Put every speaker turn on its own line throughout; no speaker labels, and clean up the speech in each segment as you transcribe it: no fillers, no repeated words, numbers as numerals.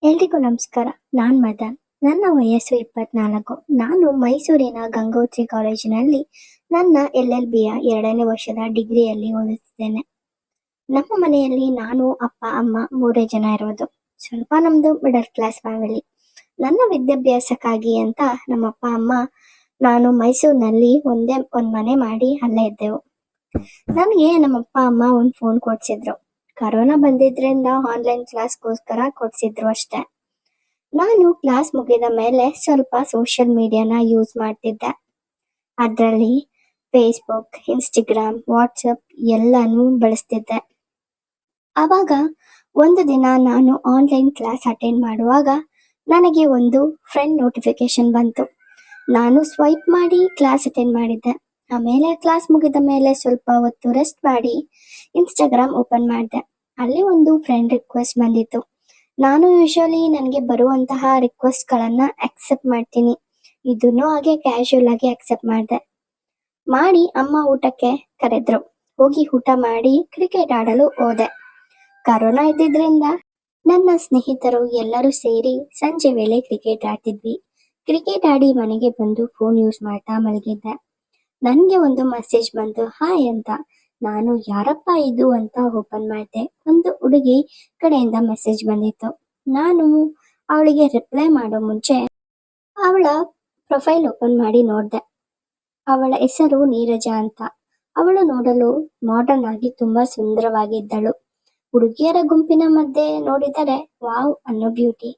ಎಲ್ರಿಗೂ ನಮಸ್ಕಾರ. ನಾನ್ ಮದನ್. ನನ್ನ ವಯಸ್ಸು 24. ನಾನು ಮೈಸೂರಿನ ಗಂಗೋತ್ರಿ ಕಾಲೇಜಿನಲ್ಲಿ ನನ್ನ LLBಯ 2ನೇ ವರ್ಷದ ಡಿಗ್ರಿಯಲ್ಲಿ ಓದುತ್ತಿದ್ದೇನೆ. ನಮ್ಮ ಮನೆಯಲ್ಲಿ ನಾನು, ಅಪ್ಪ, ಅಮ್ಮ 3 ಜನ ಇರೋದು. ಸ್ವಲ್ಪ ನಮ್ದು ಮಿಡಲ್ ಕ್ಲಾಸ್ ಫ್ಯಾಮಿಲಿ. ನನ್ನ ವಿದ್ಯಾಭ್ಯಾಸಕ್ಕಾಗಿ ಅಂತ ನಮ್ಮ ಅಪ್ಪ ಅಮ್ಮ ನಾನು ಮೈಸೂರಿನಲ್ಲಿ ಒಂದೇ ಒಂದ್ ಮನೆ ಮಾಡಿ ಅಲ್ಲೇ ಇದ್ದೆವು. ನನಗೆ ನಮ್ಮ ಅಪ್ಪ ಅಮ್ಮ ಒಂದು ಫೋನ್ ಕೊಡ್ಸಿದ್ರು. ಕರೋನಾ ಬಂದಿದ್ರಿಂದ ಆನ್ಲೈನ್ ಕ್ಲಾಸ್ಗೋಸ್ಕರ ಕೊಡ್ಸಿದ್ರು ಅಷ್ಟೇ. ನಾನು ಕ್ಲಾಸ್ ಮುಗಿದ ಮೇಲೆ ಸ್ವಲ್ಪ ಸೋಷಿಯಲ್ ಮೀಡಿಯಾನ ಯೂಸ್ ಮಾಡ್ತಿದ್ದೆ. ಅದರಲ್ಲಿ ಫೇಸ್ಬುಕ್, ಇನ್ಸ್ಟಾಗ್ರಾಮ್, ವಾಟ್ಸಪ್ ಎಲ್ಲಾನು ಬಳಸ್ತಿದ್ದೆ. ಆವಾಗ ಒಂದು ದಿನ ನಾನು ಆನ್ಲೈನ್ ಕ್ಲಾಸ್ ಅಟೆಂಡ್ ಮಾಡುವಾಗ ನನಗೆ ಒಂದು ಫ್ರೆಂಡ್ ನೋಟಿಫಿಕೇಶನ್ ಬಂತು. ನಾನು ಸ್ವೈಪ್ ಮಾಡಿ ಕ್ಲಾಸ್ ಅಟೆಂಡ್ ಮಾಡಿದ್ದೆ. ಆಮೇಲೆ ಕ್ಲಾಸ್ ಮುಗಿದ ಮೇಲೆ ಸ್ವಲ್ಪ ಹೊತ್ತು ರೆಸ್ಟ್ ಮಾಡಿ ಇನ್ಸ್ಟಾಗ್ರಾಮ್ ಓಪನ್ ಮಾಡಿದೆ. ಅಲ್ಲಿ ಒಂದು ಫ್ರೆಂಡ್ ರಿಕ್ವೆಸ್ಟ್ ಬಂದಿತ್ತು. ನಾನು ಯೂಶಲಿ ನನಗೆ ಬರುವಂತಹ ರಿಕ್ವೆಸ್ಟ್ಗಳನ್ನ ಅಕ್ಸೆಪ್ಟ್ ಮಾಡ್ತೀನಿ. ಇದನ್ನು ಹಾಗೆ ಕ್ಯಾಶುಯಲ್ ಆಗಿ ಅಕ್ಸೆಪ್ಟ್ ಮಾಡಿ ಅಮ್ಮ ಊಟಕ್ಕೆ ಕರೆದ್ರು. ಹೋಗಿ ಊಟ ಮಾಡಿ ಕ್ರಿಕೆಟ್ ಆಡಲು ಹೋದೆ. ಕರೋನಾ ಇದ್ದಿದ್ರಿಂದ ನನ್ನ ಸ್ನೇಹಿತರು ಎಲ್ಲರೂ ಸೇರಿ ಸಂಜೆ ವೇಳೆ ಕ್ರಿಕೆಟ್ ಆಡ್ತಿದ್ವಿ. ಕ್ರಿಕೆಟ್ ಆಡಿ ಮನೆಗೆ ಬಂದು ಫೋನ್ ಯೂಸ್ ಮಾಡ್ತಾ ಮಲಗಿದ್ದೆ. ನನಗೆ ಒಂದು ಮೆಸೇಜ್ ಬಂತು, ಹಾಯ್ ಅಂತ. ನಾನು ಯಾರಪ್ಪ ಇದು ಅಂತ ಓಪನ್ ಮಾಡಿದೆ. ಒಂದು ಹುಡುಗಿ ಕಡೆಯಿಂದ ಮೆಸೇಜ್ ಬಂದಿತ್ತು. ನಾನು ಅವಳಿಗೆ ರಿಪ್ಲೈ ಮಾಡೋ ಮುಂಚೆ ಅವಳ ಪ್ರೊಫೈಲ್ ಓಪನ್ ಮಾಡಿ ನೋಡಿದೆ. ಅವಳ ಹೆಸರು ನೀರಜ ಅಂತ. ಅವಳು ನೋಡಲು ಮಾಡರ್ನ್ ಆಗಿ ತುಂಬಾ ಸುಂದರವಾಗಿದ್ದಳು. ಹುಡುಗಿಯರ ಗುಂಪಿನ ಮಧ್ಯೆ ನೋಡಿದರೆ ವಾವ್ ಅನ್ನೋ ಬ್ಯೂಟಿ.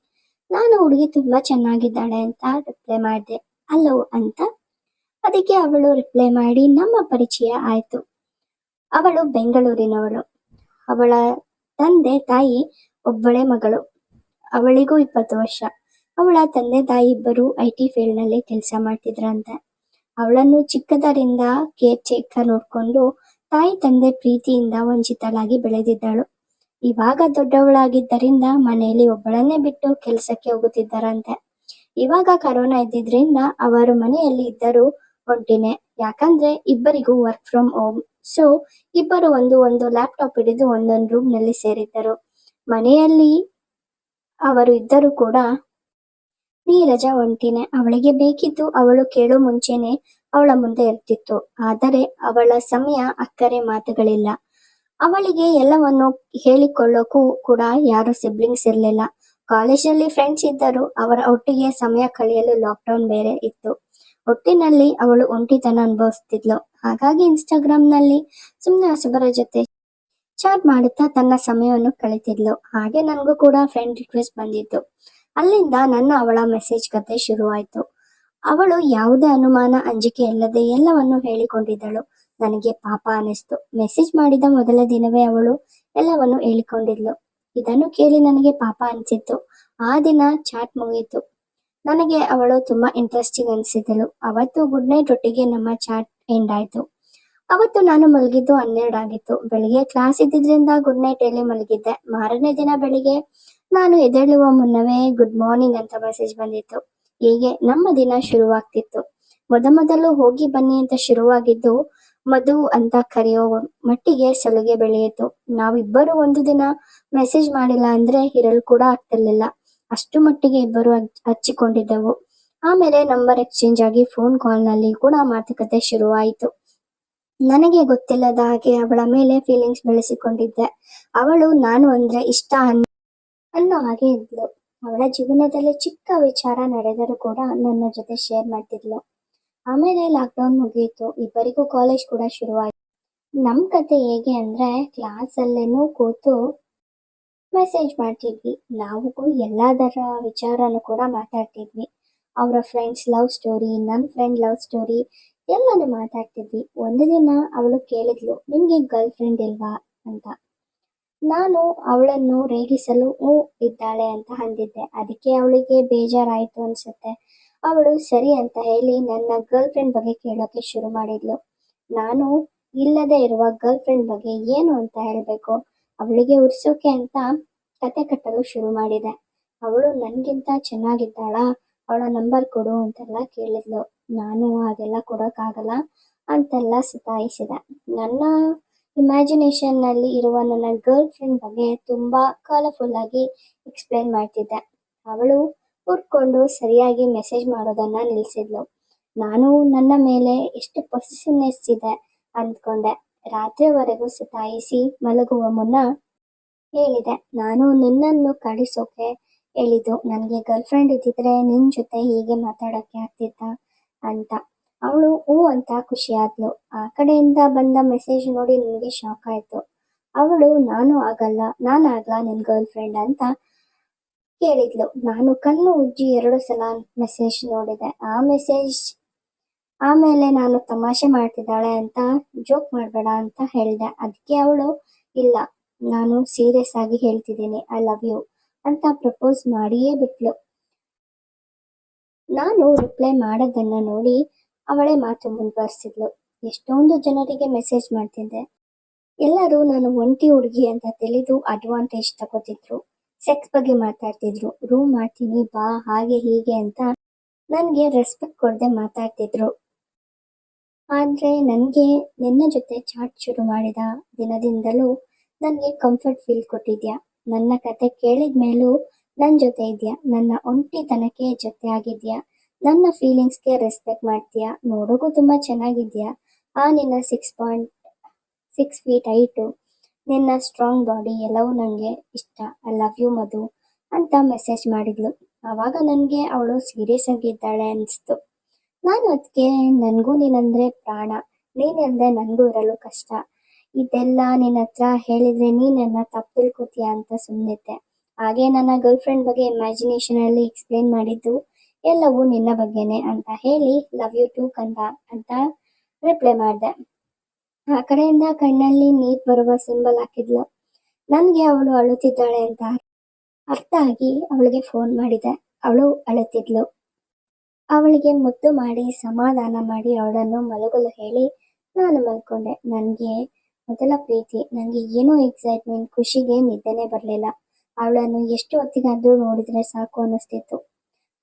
ನಾನು ಹುಡುಗಿ ತುಂಬಾ ಚೆನ್ನಾಗಿದ್ದಾಳೆ ಅಂತ ರಿಪ್ಲೈ ಮಾಡಿದೆ, ಹಲೋ ಅಂತ. ಅದಕ್ಕೆ ಅವಳು ರಿಪ್ಲೈ ಮಾಡಿ ನಮ್ಮ ಪರಿಚಯ ಆಯ್ತು. ಅವಳು ಬೆಂಗಳೂರಿನವಳು. ಅವಳ ತಂದೆ ತಾಯಿ ಒಬ್ಬಳೆ ಮಗಳು. ಅವಳಿಗೂ 20 ವರ್ಷ. ಅವಳ ತಂದೆ ತಾಯಿ ಇಬ್ಬರು IT ಫೀಲ್ಡ್ ನಲ್ಲಿ ಕೆಲಸ ಮಾಡ್ತಿದ್ರಂತೆ. ಅವಳನ್ನು ಚಿಕ್ಕದರಿಂದ ಕೇರ್ ಟೇಕರ್ ನೋಡ್ಕೊಂಡು ತಾಯಿ ತಂದೆ ಪ್ರೀತಿಯಿಂದ ವಂಚಿತಳಾಗಿ ಬೆಳೆದಿದ್ದಳು. ಇವಾಗ ದೊಡ್ಡವಳಾಗಿದ್ದರಿಂದ ಮನೆಯಲ್ಲಿ ಒಬ್ಬಳನ್ನೇ ಬಿಟ್ಟು ಕೆಲಸಕ್ಕೆ ಹೋಗುತ್ತಿದ್ದರಂತೆ. ಇವಾಗ ಕರೋನಾ ಇದ್ದಿದ್ರಿಂದ ಅವರು ಮನೆಯಲ್ಲಿ ಇದ್ದರು ಒಂಟಿನೇ. ಯಾಕಂದ್ರೆ ಇಬ್ಬರಿಗೂ ವರ್ಕ್ ಫ್ರಮ್ ಹೋಮ್. ಸೊ ಇಬ್ಬರು ಒಂದು ಲ್ಯಾಪ್ಟಾಪ್ ಹಿಡಿದು ಒಂದೊಂದು ರೂಮ್ ನಲ್ಲಿ ಸೇರಿದ್ದರು. ಮನೆಯಲ್ಲಿ ಅವರು ಇದ್ದರೂ ಕೂಡ ನೀರಜ ಒಂಟಿನೇ. ಅವಳಿಗೆ ಬೇಕಿದ್ದು ಅವಳು ಕೇಳೋ ಮುಂಚೆನೆ ಅವಳ ಮುಂದೆ ಇರ್ತಿತ್ತು. ಆದರೆ ಅವಳ ಸಮಯ ಅಕ್ಕರೆ ಮಾತುಗಳಿಲ್ಲ. ಅವಳಿಗೆ ಎಲ್ಲವನ್ನು ಹೇಳಿಕೊಳ್ಳೋಕು ಕೂಡ ಯಾರು ಸಿಬ್ಲಿಂಗ್ಸ್ ಇರಲಿಲ್ಲ. ಕಾಲೇಜಲ್ಲಿ ಫ್ರೆಂಡ್ಸ್ ಇದ್ದರು. ಅವರ ಒಟ್ಟಿಗೆ ಸಮಯ ಕಳೆಯಲು ಲಾಕ್ಡೌನ್ ಬೇರೆ ಇತ್ತು. ಒಟ್ಟಿನಲ್ಲಿ ಅವಳು ಒಂಟಿತನ ಅನುಭವಿಸ್ತಿದ್ಲು. ಹಾಗಾಗಿ ಇನ್ಸ್ಟಾಗ್ರಾಮ್ ನಲ್ಲಿ ಸುಮ್ಮನೆ ಹೊಸಬರ ಜೊತೆ ಚಾಟ್ ಮಾಡುತ್ತಾ ತನ್ನ ಸಮಯವನ್ನು ಕಳೀತಿದ್ಲು. ಹಾಗೆ ನನಗೂ ಕೂಡ ಫ್ರೆಂಡ್ ರಿಕ್ವೆಸ್ಟ್ ಬಂದಿತ್ತು. ಅಲ್ಲಿಂದ ನನ್ನ ಅವಳ ಮೆಸೇಜ್ ಕತೆ ಶುರುವಾಯ್ತು. ಅವಳು ಯಾವುದೇ ಅನುಮಾನ ಅಂಜಿಕೆ ಇಲ್ಲದೆ ಎಲ್ಲವನ್ನು ಹೇಳಿಕೊಂಡಿದ್ದಳು. ನನಗೆ ಪಾಪ ಅನಿಸ್ತು. ಮೆಸೇಜ್ ಮಾಡಿದ ಮೊದಲ ದಿನವೇ ಅವಳು ಎಲ್ಲವನ್ನು ಹೇಳಿಕೊಂಡಿದ್ಲು. ಇದನ್ನು ಕೇಳಿ ನನಗೆ ಪಾಪ ಅನಿಸಿತ್ತು. ಆ ದಿನ ಚಾಟ್ ಮುಗಿಯಿತು. ನನಗೆ ಅವಳು ತುಂಬಾ ಇಂಟ್ರೆಸ್ಟಿಂಗ್ ಅನಿಸಿದಳು. ಅವತ್ತು ಗುಡ್ ನೈಟ್ ಒಟ್ಟಿಗೆ ನಮ್ಮ ಚಾಟ್ ಎಂಡ್ ಆಯ್ತು. ಅವತ್ತು ನಾನು ಮಲಗಿದ್ದು 12 ಆಗಿತ್ತು. ಬೆಳಿಗ್ಗೆ ಕ್ಲಾಸ್ ಇದ್ದಿದ್ರಿಂದ ಗುಡ್ ನೈಟ್ ಹೇಳಿ ಮಲಗಿದ್ದೆ. ಮಾರನೇ ದಿನ ಬೆಳಿಗ್ಗೆ ನಾನು ಎದ್ದೇಳುವ ಮುನ್ನವೇ ಗುಡ್ ಮಾರ್ನಿಂಗ್ ಅಂತ ಮೆಸೇಜ್ ಬಂದಿತ್ತು. ಹೀಗೆ ನಮ್ಮ ದಿನ ಶುರುವಾಗ್ತಿತ್ತು. ಮೊದಲು ಹೋಗಿ ಬನ್ನಿ ಅಂತ ಶುರುವಾಗಿದ್ದು ಮಧು ಅಂತ ಕರೆಯೋ ಮಟ್ಟಿಗೆ ಸಲುಗೆ ಬೆಳೆಯಿತು. ನಾವಿಬ್ಬರು ಒಂದು ದಿನ ಮೆಸೇಜ್ ಮಾಡಿಲ್ಲ ಅಂದ್ರೆ ಇರಲು ಕೂಡ ಆಗ್ತಿರ್ಲಿಲ್ಲ. ಅಷ್ಟು ಮಟ್ಟಿಗೆ ಇಬ್ಬರು ಹಚ್ಚಿಕೊಂಡಿದ್ದೆವು. ಆಮೇಲೆ ನಂಬರ್ ಎಕ್ಸ್ಚೇಂಜ್ ಆಗಿ ಫೋನ್ ಕಾಲ್ ನಲ್ಲಿ ಕೂಡ ಮಾತುಕತೆ ಶುರುವಾಯಿತು. ನನಗೆ ಗೊತ್ತಿಲ್ಲದ ಹಾಗೆ ಅವಳ ಮೇಲೆ ಫೀಲಿಂಗ್ಸ್ ಬೆಳೆಸಿಕೊಂಡಿದ್ದೆ. ಅವಳು ನಾನು ಅಂದ್ರೆ ಇಷ್ಟ ಅನ್ನೋ ಹಾಗೆ ಇದ್ಲು. ಅವಳ ಜೀವನದಲ್ಲಿ ಚಿಕ್ಕ ವಿಚಾರ ನಡೆದರೂ ಕೂಡ ನನ್ನ ಜೊತೆ ಶೇರ್ ಮಾಡ್ತಿದ್ಲು. ಆಮೇಲೆ ಲಾಕ್ಡೌನ್ ಮುಗಿಯಿತು. ಇಬ್ಬರಿಗೂ ಕಾಲೇಜ್ ಕೂಡ ಶುರುವಾಯಿತು. ನಮ್ ಕತೆ ಹೇಗೆ ಅಂದ್ರೆ ಕ್ಲಾಸ್ ಅಲ್ಲೇನೂ ಕೂತು ಮೆಸೇಜ್ ಮಾಡ್ತಿದ್ವಿ. ನಾವು ಎಲ್ಲದರ ವಿಚಾರನೂ ಕೂಡ ಮಾತಾಡ್ತಿದ್ವಿ. ಅವರ ಫ್ರೆಂಡ್ಸ್ ಲವ್ ಸ್ಟೋರಿ, ನನ್ನ ಫ್ರೆಂಡ್ ಲವ್ ಸ್ಟೋರಿ ಎಲ್ಲಾನು ಮಾತಾಡ್ತಿದ್ವಿ. ಒಂದು ದಿನ ಅವಳು ಕೇಳಿದ್ಲು, ನಿಮ್ಗೆ ಗರ್ಲ್ ಫ್ರೆಂಡ್ ಇಲ್ವಾ ಅಂತ. ನಾನು ಅವಳನ್ನು ರೇಗಿಸಲು ಇದ್ದಾಳೆ ಅಂತ ಅಂದಿದ್ದೆ. ಅದಕ್ಕೆ ಅವಳಿಗೆ ಬೇಜಾರಾಯ್ತು ಅನ್ಸುತ್ತೆ. ಅವಳು ಸರಿ ಅಂತ ಹೇಳಿ ನನ್ನ ಗರ್ಲ್ ಫ್ರೆಂಡ್ ಬಗ್ಗೆ ಕೇಳೋಕೆ ಶುರು ಮಾಡಿದ್ಲು. ನಾನು ಇಲ್ಲದೆ ಇರುವ ಗರ್ಲ್ ಫ್ರೆಂಡ್ ಬಗ್ಗೆ ಏನು ಅಂತ ಹೇಳ್ಬೇಕು. ಅವಳಿಗೆ ಉರ್ಸೋಕೆ ಅಂತ ಕತೆ ಕಟ್ಟಲು ಶುರು ಮಾಡಿದೆ. ಅವಳು ನನ್ಗಿಂತ ಚೆನ್ನಾಗಿದ್ದಾಳಾ, ಅವಳ ನಂಬರ್ ಕೊಡು ಅಂತೆಲ್ಲ ಕೇಳಿದ್ಲು. ನಾನು ಅದೆಲ್ಲ ಕೊಡೋಕ್ಕಾಗಲ್ಲ ಅಂತೆಲ್ಲ ಸತಾಯಿಸಿದೆ. ನನ್ನ ಇಮ್ಯಾಜಿನೇಷನ್ ನಲ್ಲಿ ಇರುವ ನನ್ನ ಗರ್ಲ್ ಫ್ರೆಂಡ್ ಬಗ್ಗೆ ತುಂಬಾ ಕಲರ್ಫುಲ್ ಆಗಿ ಎಕ್ಸ್ಪ್ಲೈನ್ ಮಾಡ್ತಿದ್ದೆ. ಅವಳು ಹುರ್ಕೊಂಡು ಸರಿಯಾಗಿ ಮೆಸೇಜ್ ಮಾಡೋದನ್ನ ನಿಲ್ಸಿದ್ಲು. ನಾನು ನನ್ನ ಮೇಲೆ ಎಷ್ಟು ಪೊಸೆಸಿವ್ನೆಸ್ ಇದೆ ಅಂದ್ಕೊಂಡೆ. ರಾತ್ರಿವರೆಗೂ ಸತಾಯಿಸಿ ಮಲಗುವ ಮುನ್ನ ಹೇಳಿದೆ, ನಾನು ನಿನ್ನನ್ನು ಕಾಡಿಸೋಕೆ ಹೇಳಿದ್ದು. ನನಗೆ ಗರ್ಲ್ ಫ್ರೆಂಡ್ ಇದ್ದಿದ್ರೆ ನಿನ್ ಜೊತೆ ಹೀಗೆ ಮಾತಾಡೋಕ್ಕೆ ಆಗ್ತಿತ್ತ ಅಂತ. ಅವಳು ಹ್ಞೂ ಅಂತ ಖುಷಿಯಾದ್ಲು. ಆ ಕಡೆಯಿಂದ ಬಂದ ಮೆಸೇಜ್ ನೋಡಿ ನನಗೆ ಶಾಕ್ ಆಯ್ತು. ಅವಳು ನಾನಾಗ್ಲಾ ನಿನ್ ಗರ್ಲ್ ಫ್ರೆಂಡ್ ಅಂತ ಕೇಳಿದ್ಲು. ನಾನು ಕಣ್ಣು ಉಜ್ಜಿ 2 ಸಲ ಮೆಸೇಜ್ ನೋಡಿದೆ. ಆಮೇಲೆ ನಾನು ತಮಾಷೆ ಮಾಡ್ತಿದ್ದಾಳೆ ಅಂತ ಜೋಕ್ ಮಾಡಬೇಡ ಅಂತ ಹೇಳ್ದೆ. ಅದಕ್ಕೆ ಅವಳು ಇಲ್ಲ, ನಾನು ಸೀರಿಯಸ್ ಆಗಿ ಹೇಳ್ತಿದ್ದೀನಿ, ಐ ಲವ್ ಯು ಅಂತ ಪ್ರಪೋಸ್ ಮಾಡಿಯೇ ಬಿಟ್ಲು. ನಾನು ರಿಪ್ಲೈ ಮಾಡೋದನ್ನ ನೋಡಿ ಅವಳೇ ಮಾತು ಮುಂದುವರಿಸಿದ್ಲು. ಎಷ್ಟೊಂದು ಜನರಿಗೆ ಮೆಸೇಜ್ ಮಾಡ್ತಿದ್ದೆ. ಎಲ್ಲರೂ ನಾನು ಒಂಟಿ ಹುಡುಗಿ ಅಂತ ತಿಳಿದು ಅಡ್ವಾಂಟೇಜ್ ತಗೋತಿದ್ರು. ಸೆಕ್ಸ್ ಬಗ್ಗೆ ಮಾತಾಡ್ತಿದ್ರು. ರೂಮ್ ಮಾಡ್ತೀನಿ ಬಾ ಹಾಗೆ ಹೀಗೆ ಅಂತ ನನಗೆ ರೆಸ್ಪೆಕ್ಟ್ ಕೊಡದೆ ಮಾತಾಡ್ತಿದ್ರು. ಆದ್ರೆ ನನಗೆ ನಿನ್ನ ಜೊತೆ ಚಾಟ್ ಶುರು ಮಾಡಿದ ದಿನದಿಂದಲೂ ನನಗೆ ಕಂಫರ್ಟ್ ಫೀಲ್ ಕೊಟ್ಟಿದ್ಯಾ. ನನ್ನ ಕತೆ ಕೇಳಿದ ಮೇಲೂ ನನ್ನ ಜೊತೆ ಇದೆಯಾ. ನನ್ನ ಒಂಟಿತನಕ್ಕೆ ಜೊತೆ ಆಗಿದ್ಯಾ. ನನ್ನ ಫೀಲಿಂಗ್ಸ್ಗೆ ರೆಸ್ಪೆಕ್ಟ್ ಮಾಡ್ತೀಯಾ. ನೋಡೋಕ್ಕೂ ತುಂಬ ಚೆನ್ನಾಗಿದ್ಯಾ. ನಿನ್ನ 6'6" ಹೈಟು, ನಿನ್ನ ಸ್ಟ್ರಾಂಗ್ ಬಾಡಿ ಎಲ್ಲವೂ ನನಗೆ ಇಷ್ಟ. ಐ ಲವ್ ಯು ಮಧು ಅಂತ ಮೆಸೇಜ್ ಮಾಡಿದ್ಲು. ಆವಾಗ ನನಗೆ ಅವಳು ಸೀರಿಯಸ್ ಆಗಿದ್ದಾಳೆ ಅನಿಸ್ತು. ನಾನು ಅದಕ್ಕೆ ನನಗೂ ನೀನಂದ್ರೆ ಪ್ರಾಣ, ನೀನಿಲ್ಲದೆ ನನಗೂ ಇರಲು ಕಷ್ಟ. ಇದೆಲ್ಲ ನಿನ್ನ ಹತ್ರ ಹೇಳಿದ್ರೆ ನೀನನ್ನ ತಪ್ಪು ತಿಳ್ಕೊತೀಯ ಅಂತ ಸುಮ್ಮನಿದ್ದೆ. ಹಾಗೆ ನನ್ನ ಗರ್ಲ್ ಫ್ರೆಂಡ್ ಬಗ್ಗೆ ಇಮ್ಯಾಜಿನೇಷನಲ್ಲಿ ಎಕ್ಸ್ಪ್ಲೇನ್ ಮಾಡಿದ್ದು ಎಲ್ಲವೂ ನಿನ್ನ ಬಗ್ಗೆನೆ ಅಂತ ಹೇಳಿ ಲವ್ ಯು ಟು ಕಂದ ಅಂತ ರಿಪ್ಲೈ ಮಾಡಿದೆ. ಆ ಕಡೆಯಿಂದ ಕಣ್ಣಲ್ಲಿ ನೀರು ಬರುವ ಸಿಂಬಲ್ ಹಾಕಿದ್ಲು. ನನಗೆ ಅವಳು ಅಳುತ್ತಿದ್ದಾಳೆ ಅಂತ ಅರ್ಥ ಆಗಿ ಅವಳಿಗೆ ಫೋನ್ ಮಾಡಿದೆ. ಅವಳು ಅಳುತ್ತಿದ್ಲು. ಅವಳಿಗೆ ಮುದ್ದು ಮಾಡಿ ಸಮಾಧಾನ ಮಾಡಿ ಅವಳನ್ನು ಮಲಗಲು ಹೇಳಿ ನಾನು ಮಲ್ಕೊಂಡೆ. ನನಗೆ ಮೊದಲ ಪ್ರೀತಿ. ನನಗೆ ಏನೋ ಎಕ್ಸೈಟ್ಮೆಂಟ್, ಖುಷಿಗೆ ನಿದ್ದೆನೇ ಬರಲಿಲ್ಲ. ಅವಳನ್ನು ಎಷ್ಟು ಹೊತ್ತಿಗಾದ್ರೂ ನೋಡಿದ್ರೆ ಸಾಕು ಅನ್ನಿಸ್ತಿತ್ತು.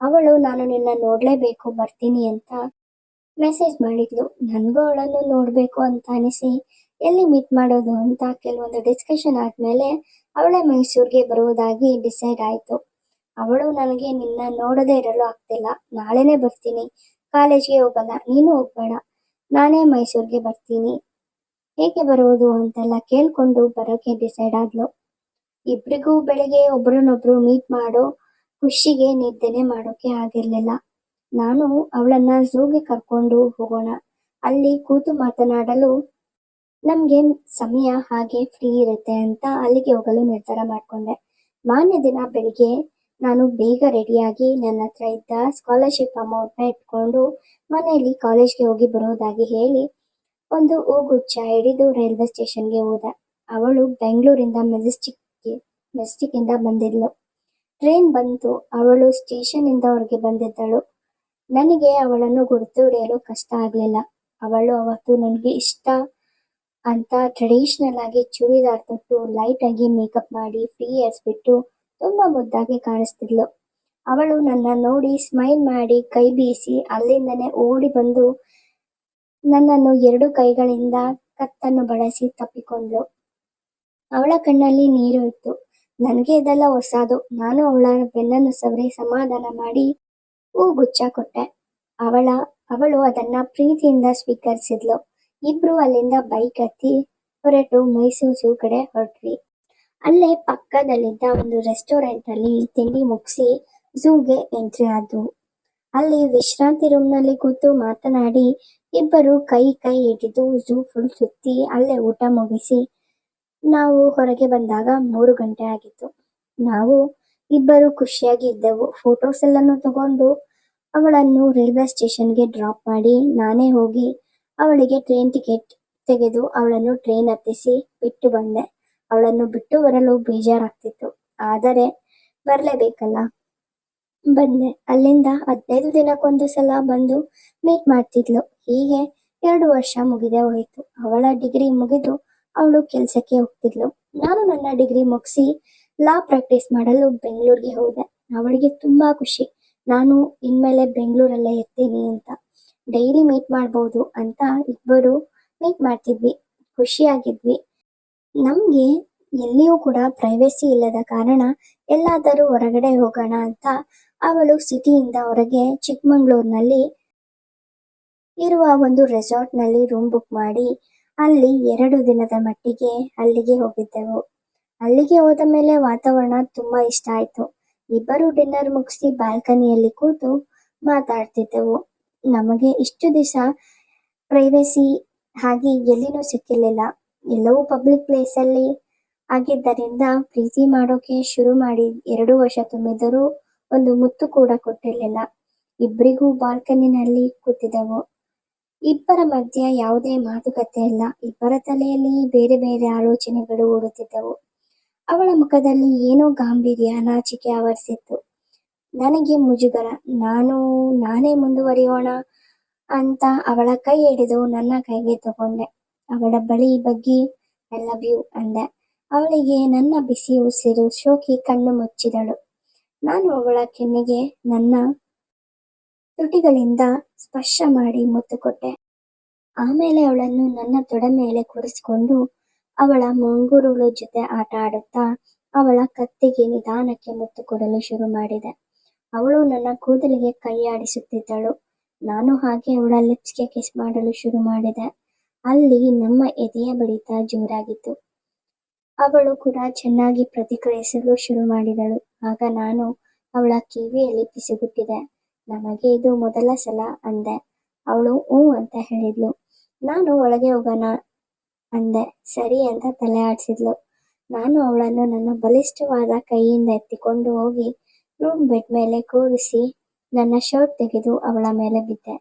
ಅವಳು ನಾನು ನಿನ್ನ ನೋಡಲೇಬೇಕು ಬರ್ತೀನಿ ಅಂತ ಮೆಸೇಜ್ ಮಾಡಿದ್ಲು. ನನಗೂ ಅವಳನ್ನು ನೋಡಬೇಕು ಅಂತ ಅನಿಸಿ ಎಲ್ಲಿ ಮೀಟ್ ಮಾಡೋದು ಅಂತ ಕೆಲವೊಂದು ಡಿಸ್ಕಷನ್ ಆದಮೇಲೆ ಅವಳೇ ಮೈಸೂರಿಗೆ ಬರುವುದಾಗಿ ಡಿಸೈಡ್ ಆಯಿತು. ಅವಳು ನನಗೆ ನಿನ್ನ ನೋಡದೇ ಇರಲು ಆಗ್ತಿಲ್ಲ, ನಾಳೆನೇ ಬರ್ತೀನಿ, ಕಾಲೇಜ್ಗೆ ಹೋಗಲ್ಲ, ನೀನು ಹೋಗ್ಬೇಡ, ನಾನೇ ಮೈಸೂರಿಗೆ ಬರ್ತೀನಿ, ಹೇಗೆ ಬರುವುದು ಅಂತೆಲ್ಲ ಕೇಳ್ಕೊಂಡು ಬರೋಕ್ಕೆ ಡಿಸೈಡ್ ಆದ್ಲು. ಇಬ್ರಿಗೂ ಬೆಳಿಗ್ಗೆ ಒಬ್ರನ್ನೊಬ್ರು ಮೀಟ್ ಮಾಡೋ ಖುಷಿಗೆ ನಿದ್ದೆನೆ ಮಾಡೋಕೆ ಆಗಿರ್ಲಿಲ್ಲ. ನಾನು ಅವಳನ್ನ ಝೂಗೆ ಕರ್ಕೊಂಡು ಹೋಗೋಣ, ಅಲ್ಲಿ ಕೂತು ಮಾತನಾಡಲು ನಮ್ಗೆ ಸಮಯ ಹಾಗೆ ಫ್ರೀ ಇರುತ್ತೆ ಅಂತ ಅಲ್ಲಿಗೆ ಹೋಗಲು ನಿರ್ಧಾರ ಮಾಡ್ಕೊಂಡೆ. ಮಾನ್ಯ ದಿನ ಬೆಳಿಗ್ಗೆ ನಾನು ಬೇಗ ರೆಡಿಯಾಗಿ ನನ್ನ ಹತ್ರ ಇದ್ದ ಸ್ಕಾಲರ್ಶಿಪ್ ಅಮೌಂಟ್ನ ಇಟ್ಕೊಂಡು ಮನೆಯಲ್ಲಿ ಕಾಲೇಜ್ಗೆ ಹೋಗಿ ಬರೋದಾಗಿ ಹೇಳಿ ಒಂದು ಹೂಗುಚ್ಛ ಹಿಡಿದು ರೈಲ್ವೆ ಸ್ಟೇಷನ್ಗೆ ಹೋದೆ. ಅವಳು ಬೆಂಗಳೂರಿಂದ ಮೆಜೆಸ್ಟಿಕ್ಕಿಂದ ಬಂದಿದ್ಲು. ಟ್ರೈನ್ ಬಂತು. ಅವಳು ಸ್ಟೇಷನ್ನಿಂದ ಹೊರಗೆ ಬಂದಿದ್ದಳು. ನನಗೆ ಅವಳನ್ನು ಗುರುತು ಹಿಡಿಯಲು ಕಷ್ಟ ಆಗಲಿಲ್ಲ. ಅವಳು ಅವತ್ತು ನನಗೆ ಇಷ್ಟ ಅಂತ ಟ್ರೆಡಿಷನಲ್ ಆಗಿ ಚೂಡಿದಾರ್ ತೊಟ್ಟು ಲೈಟ್ ಆಗಿ ಮೇಕಪ್ ಮಾಡಿ ಫ್ರೀ ಹೇರ್ಸ್ ಬಿಟ್ಟು ತುಂಬಾ ಮುದ್ದಾಗಿ ಕಾಣಿಸ್ತಿದ್ಲು. ಅವಳು ನನ್ನ ನೋಡಿ ಸ್ಮೈಲ್ ಮಾಡಿ ಕೈ ಬೀಸಿ ಅಲ್ಲಿಂದನೇ ಓಡಿ ಬಂದು ನನ್ನನ್ನು 2 ಕೈಗಳಿಂದ ಕತ್ತನ್ನು ಬಳಸಿ ತಪ್ಪಿಕೊಂಡ್ಳು. ಅವಳ ಕಣ್ಣಲ್ಲಿ ನೀರು ಇತ್ತು. ನನಗೆ ಇದೆಲ್ಲ ಹೊಸದು. ನಾನು ಅವಳ ಬೆನ್ನನ್ನು ಸವರಿ ಸಮಾಧಾನ ಮಾಡಿ ಹೂಗುಚ್ಛ ಕೊಟ್ಟೆ. ಅವಳು ಅದನ್ನ ಪ್ರೀತಿಯಿಂದ ಸ್ವೀಕರಿಸಿದ್ಲು. ಇಬ್ರು ಅಲ್ಲಿಂದ ಬೈಕ್ ಹತ್ತಿ ಹೊರಟು ಮೈಸೂರು ಝೂ ಕಡೆ ಹೊರಟ್ವಿ. ಅಲ್ಲೇ ಪಕ್ಕದಲ್ಲಿದ್ದ ಒಂದು ರೆಸ್ಟೋರೆಂಟ್ ಅಲ್ಲಿ ತಿಂಡಿ ಮುಗಿಸಿ ಝೂಗೆ ಎಂಟ್ರಿ ಆದ್ವು. ಅಲ್ಲಿ ವಿಶ್ರಾಂತಿ ರೂಮ್ನಲ್ಲಿ ಕೂತು ಮಾತನಾಡಿ ಇಬ್ಬರು ಕೈ ಹಿಡಿದು ಝೂ ಫುಲ್ ಸುತ್ತಿ ಅಲ್ಲೇ ಊಟ ಮುಗಿಸಿ ನಾವು ಹೊರಗೆ ಬಂದಾಗ 3 ಗಂಟೆ ಆಗಿತ್ತು. ನಾವು ಇಬ್ಬರು ಖುಷಿಯಾಗಿ ಇದ್ದೆವು. ಫೋಟೋಸ್ ಎಲ್ಲನೂ ತಗೊಂಡು ಅವಳನ್ನು ರೈಲ್ವೆ ಸ್ಟೇಷನ್ಗೆ ಡ್ರಾಪ್ ಮಾಡಿ ನಾನೇ ಹೋಗಿ ಅವಳಿಗೆ ಟ್ರೈನ್ ಟಿಕೆಟ್ ತೆಗೆದು ಅವಳನ್ನು ಟ್ರೈನ್ ಹತ್ತಿಸಿ ಬಿಟ್ಟು ಬಂದೆ. ಅವಳನ್ನು ಬಿಟ್ಟು ಬರಲು ಬೇಜಾರಾಗ್ತಿತ್ತು, ಆದರೆ ಬರಲೇಬೇಕಲ್ಲ, ಬಂದೆ. ಅಲ್ಲಿಂದ 15 ದಿನಕ್ಕೊಂದು ಸಲ ಬಂದು ಮೀಟ್ ಮಾಡ್ತಿದ್ಲು. ಹೀಗೆ 2 ವರ್ಷ ಮುಗಿದೇ ಹೋಯಿತು. ಅವಳ ಡಿಗ್ರಿ ಮುಗಿದು ಅವಳು ಕೆಲಸಕ್ಕೆ ಹೋಗ್ತಿದ್ಲು. ನಾನು ನನ್ನ ಡಿಗ್ರಿ ಮುಗಿಸಿ ಲಾ ಪ್ರಾಕ್ಟೀಸ್ ಮಾಡಲು ಬೆಂಗಳೂರಿಗೆ ಹೋದೆ. ಅವಳಿಗೆ ತುಂಬಾ ಖುಷಿ, ನಾನು ಇನ್ಮೇಲೆ ಬೆಂಗಳೂರಲ್ಲೇ ಇರ್ತೀನಿ ಅಂತ. ಡೈಲಿ ಮೀಟ್ ಮಾಡ್ಬೋದು ಅಂತ ಇಬ್ಬರು ಮೀಟ್ ಮಾಡ್ತಿದ್ವಿ, ಖುಷಿಯಾಗಿದ್ವಿ. ನಮ್ಗೆ ಎಲ್ಲಿಯೂ ಕೂಡ ಪ್ರೈವೇಸಿ ಇಲ್ಲದ ಕಾರಣ ಎಲ್ಲಾದರೂ ಹೊರಗಡೆ ಹೋಗೋಣ ಅಂತ ಅವಳು ಸಿಟಿಯಿಂದ ಹೊರಗೆ ಚಿಕ್ಕಮಂಗ್ಳೂರಿನಲ್ಲಿ ಇರುವ ಒಂದು ರೆಸಾರ್ಟ್ನಲ್ಲಿ ರೂಮ್ ಬುಕ್ ಮಾಡಿ ಅಲ್ಲಿ 2 ದಿನದ ಮಟ್ಟಿಗೆ ಅಲ್ಲಿಗೆ ಹೋಗಿದ್ದೆವು. ಅಲ್ಲಿಗೆ ಹೋದ ಮೇಲೆ ವಾತಾವರಣ ತುಂಬಾ ಇಷ್ಟ ಆಯ್ತು. ಇಬ್ಬರು ಡಿನ್ನರ್ ಮುಗಿಸಿ ಬಾಲ್ಕನಿಯಲ್ಲಿ ಕೂತು ಮಾತಾಡ್ತಿದ್ದೆವು. ನಮಗೆ ಇಷ್ಟು ದಿವಸ ಪ್ರೈವೇಸಿ ಹಾಗೆ ಎಲ್ಲಿನೂ ಸಿಕ್ಕಿರ್ಲಿಲ್ಲ. ಎಲ್ಲವೂ ಪಬ್ಲಿಕ್ ಪ್ಲೇಸಲ್ಲಿ ಆಗಿದ್ದರಿಂದ ಪ್ರೀತಿ ಮಾಡೋಕೆ ಶುರು ಮಾಡಿ 2 ವರ್ಷ ತುಂಬಿದರೂ ಒಂದು ಮುತ್ತು ಕೂಡ ಕೊಟ್ಟಿರ್ಲಿಲ್ಲ. ಇಬ್ಬರಿಗೂ ಬಾಲ್ಕನಿನಲ್ಲಿ ಕೂತಿದ್ದೆವು. ಇಬ್ಬರ ಮಧ್ಯೆ ಯಾವುದೇ ಮಾತುಕತೆ ಇಲ್ಲ. ಇಬ್ಬರ ತಲೆಯಲ್ಲಿ ಬೇರೆ ಬೇರೆ ಆಲೋಚನೆಗಳು ಓಡುತ್ತಿದ್ದವು. ಅವಳ ಮುಖದಲ್ಲಿ ಏನೋ ಗಾಂಭೀರ್ಯ, ನಾಚಿಕೆ ಆವರಿಸಿತ್ತು. ನನಗೆ ಮುಜುಗರ. ನಾನೇ ಮುಂದುವರಿಯೋಣ ಅಂತ ಅವಳ ಕೈ ಹಿಡಿದು ನನ್ನ ಕೈಗೆ ತಗೊಂಡೆ. ಅವಳ ಬಳಿ ಬಗ್ಗಿ ಐ ಲವ್ ಯು ಅಂದೆ. ಅವಳಿಗೆ ನನ್ನ ಬಿಸಿ ಉಸಿರು ಶೋಕಿ ಕಣ್ಣು ಮುಚ್ಚಿದಳು. ನಾನು ಅವಳ ಕೆನ್ನೆಗೆ ನನ್ನ ತುಟಿಗಳಿಂದ ಸ್ಪರ್ಶ ಮಾಡಿ ಮುತ್ತು ಕೊಟ್ಟೆ. ಆಮೇಲೆ ಅವಳನ್ನು ನನ್ನ ತೊಡೆ ಮೇಲೆ ಕೂರಿಸಿಕೊಂಡು ಅವಳ ಮುಂಗುರುಳು ಜೊತೆ ಆಟ ಆಡುತ್ತಾ ಅವಳ ಕತ್ತಿಗೆ ನಿಧಾನಕ್ಕೆ ಮುತ್ತು ಕೊಡಲು ಶುರು ಮಾಡಿದೆ. ಅವಳು ನನ್ನ ಕೂದಲಿಗೆ ಕೈ ಆಡಿಸುತ್ತಿದ್ದಳು. ನಾನು ಹಾಗೆ ಅವಳ ಲಿಪ್ಸ್ಗೆ ಕಿಸ್ ಮಾಡಲು ಶುರು ಮಾಡಿದೆ. ಅಲ್ಲಿ ನಮ್ಮ ಎದೆಯ ಬಡಿತ ಜೋರಾಗಿತ್ತು. ಅವಳು ಕೂಡ ಚೆನ್ನಾಗಿ ಪ್ರತಿಕ್ರಿಯಿಸಲು ಶುರು ಮಾಡಿದಳು. ಆಗ ನಾನು ಅವಳ ಕಿವಿಯಲ್ಲಿ ಪಿಸುಗುಟ್ಟಿದೆ. ನಮಗೆ ಇದು ಮೊದಲ ಸಲ ಅಂದೆ. ಅವಳು ಹ್ಞೂ ಅಂತ ಹೇಳಿದ್ಲು. ನಾನು ಒಳಗೆ ಹೋಗೋಣ ಅಂದೆ. ಸರಿ ಅಂತ ತಲೆ ಆಡಿಸಿದ್ಲು. ನಾನು ಅವಳನ್ನು ನನ್ನ ಬಲಿಷ್ಠವಾದ ಕೈಯಿಂದ ಎತ್ತಿಕೊಂಡು ಹೋಗಿ ರೂಮ್ ಬೆಡ್ ಮೇಲೆ ಕೂರಿಸಿ ನನ್ನ ಶರ್ಟ್ ತೆಗೆದು ಅವಳ ಮೇಲೆ ಬಿದ್ದೆ.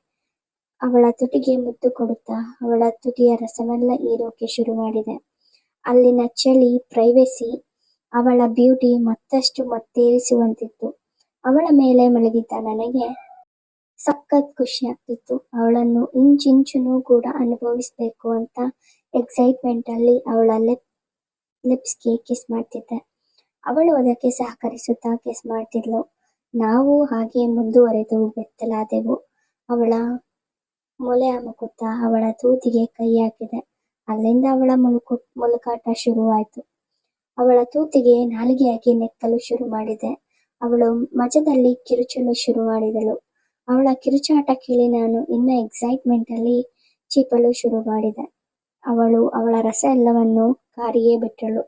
ಅವಳ ತುಟಿಗೆ ಮುತ್ತು ಕೊಡುತ್ತಾ ಅವಳ ತುಟಿಯ ರಸವೆಲ್ಲ ಹೀರೋಕೆ ಶುರು ಮಾಡಿದೆ. ಅಲ್ಲಿನ ಚಳಿ, ಪ್ರೈವೇಸಿ, ಅವಳ ಬ್ಯೂಟಿ ಮತ್ತಷ್ಟು ಮತ್ತೇರಿಸುವಂತಿತ್ತು. ಅವಳ ಮೇಲೆ ಮಲಗಿದ್ದ ನನಗೆ ಸಖತ್ ಖುಷಿ ಆಗ್ತಿತ್ತು. ಅವಳನ್ನು ಇಂಚಿಂಚುನೂ ಕೂಡ ಅನುಭವಿಸ್ಬೇಕು ಅಂತ ಎಕ್ಸೈಟ್ಮೆಂಟ್ ಅಲ್ಲಿ ಅವಳ ಲಿಪ್ಸ್ಗೆ ಕಿಸ್ ಮಾಡ್ತಿದ್ದೆ. ಅವಳು ಅದಕ್ಕೆ ಸಹಕರಿಸುತ್ತಾ ಕಿಸ್ ಮಾಡ್ತಿದ್ಲು. ನಾವು ಹಾಗೆ ಮುಂದುವರೆದು ಬೆತ್ತಲಾದೆವು. ಅವಳ ಮೊಲೆ ಅಮುಕುತ್ತಾ ಅವಳ ತೂತಿಗೆ ಕೈ ಹಾಕಿದೆ. ಅಲ್ಲಿಂದ ಅವಳ ಮುಲುಕಾಟ ಶುರುವಾಯ್ತು. ಅವಳ ತೂತಿಗೆ ನಾಲಿಗೆ ಹಾಕಿ ನೆಕ್ಕಲು ಶುರು ಮಾಡಿದೆ. ಅವಳು ಮಜದಲ್ಲಿ ಕಿರುಚಲು ಶುರು ಮಾಡಿದಳು. ಅವಳ ಕಿರುಚಾಟ ಕೇಳಿ ನಾನು ಇನ್ನ ಎಕ್ಸೈಟ್ಮೆಂಟ್ ಅಲ್ಲಿ ಚೀಪಲು ಶುರು ಮಾಡಿದೆ. ಅವಳು ಅವಳ ರಸ ಎಲ್ಲವನ್ನು ಕಾರಿಯೇ ಬಿಟ್ಟಳು.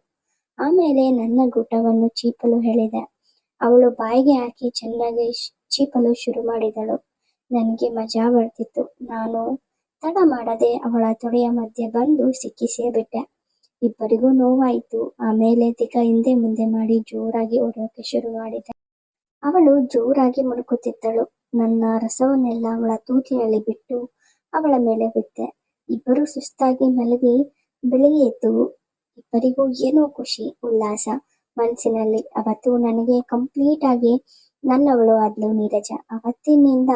ಆಮೇಲೆ ನನ್ನ ಗೂಟವನ್ನು ಚೀಪಲು ಹೇಳಿದೆ. ಅವಳು ಬಾಯಿಗೆ ಹಾಕಿ ಚೆನ್ನಾಗಿ ಚೀಪಲು ಶುರು ಮಾಡಿದಳು. ನನಗೆ ಮಜಾ ಬರ್ತಿತ್ತು. ನಾನು ತಡ ಮಾಡದೆ ಅವಳ ತೊಡೆಯ ಮಧ್ಯೆ ಬಂದು ಸಿಕ್ಕಿಸೇ ಬಿಟ್ಟೆ. ಇಬ್ಬರಿಗೂ ನೋವಾಯಿತು. ಆಮೇಲೆ ದಿಗ ಹಿಂದೆ ಮುಂದೆ ಮಾಡಿ ಜೋರಾಗಿ ಹೊಡೆಯೋಕೆ ಶುರು ಮಾಡಿದೆ. ಅವಳು ಜೋರಾಗಿ ಮುಳುಕುತ್ತಿದ್ದಳು. ನನ್ನ ರಸವನ್ನೆಲ್ಲ ಅವಳ ತೂತಿನಲ್ಲಿ ಬಿಟ್ಟು ಅವಳ ಮೇಲೆ ಬಿದ್ದೆ. ಇಬ್ಬರು ಸುಸ್ತಾಗಿ ಮಲಗಿ ಬೆಳಿಗ್ಗೆ ಎದ್ದು ಇಬ್ಬರಿಗೂ ಏನೋ ಖುಷಿ, ಉಲ್ಲಾಸ ಮನಸ್ಸಿನಲ್ಲಿ. ಅವತ್ತು ನನಗೆ ಕಂಪ್ಲೀಟ್ ಆಗಿ ನನ್ನವಳು ಆದ್ಲು ನೀರಜ. ಅವತ್ತಿನಿಂದ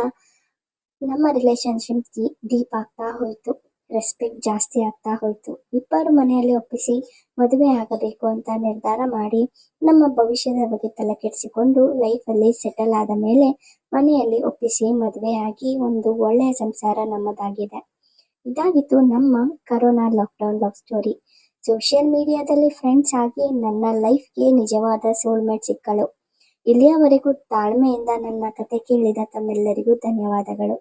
ನಮ್ಮ ರಿಲೇಶನ್ಶಿಪ್ ಡೀಪ್ ಆಗ್ತಾ ಹೋಯ್ತು. ರೆಸ್ಪೆಕ್ಟ್ ಜಾಸ್ತಿ ಆಗ್ತಾ ಹೋಯ್ತು. ಇಬ್ಬರು ಮನೆಯಲ್ಲಿ ಒಪ್ಪಿಸಿ ಮದುವೆ ಆಗಬೇಕು ಅಂತ ನಿರ್ಧಾರ ಮಾಡಿ ನಮ್ಮ ಭವಿಷ್ಯದ ಬಗ್ಗೆ ತಲೆ ಕೆಡಿಸಿಕೊಂಡು ಲೈಫಲ್ಲಿ ಸೆಟಲ್ ಆದ ಮೇಲೆ ಮನೆಯಲ್ಲಿ ಒಪ್ಪಿಸಿ ಮದುವೆ ಆಗಿ ಒಂದು ಒಳ್ಳೆಯ ಸಂಸಾರ ನಮ್ಮದಾಗಿದೆ. ಇದಾಗಿತ್ತು ನಮ್ಮ corona lockdown love story. Social ಮೀಡಿಯಾದಲ್ಲಿ ಫ್ರೆಂಡ್ಸ್ ಆಗಿ ನನ್ನ ಲೈಫ್ಗೆ ನಿಜವಾದ ಸೋಲ್ಮೇಟ್ ಸಿಕ್ಕಳು. ಇಲ್ಲಿಯವರೆಗೂ ತಾಳ್ಮೆಯಿಂದ ನನ್ನ ಕತೆ ಕೇಳಿದ ತಮ್ಮೆಲ್ಲರಿಗೂ ಧನ್ಯವಾದಗಳು.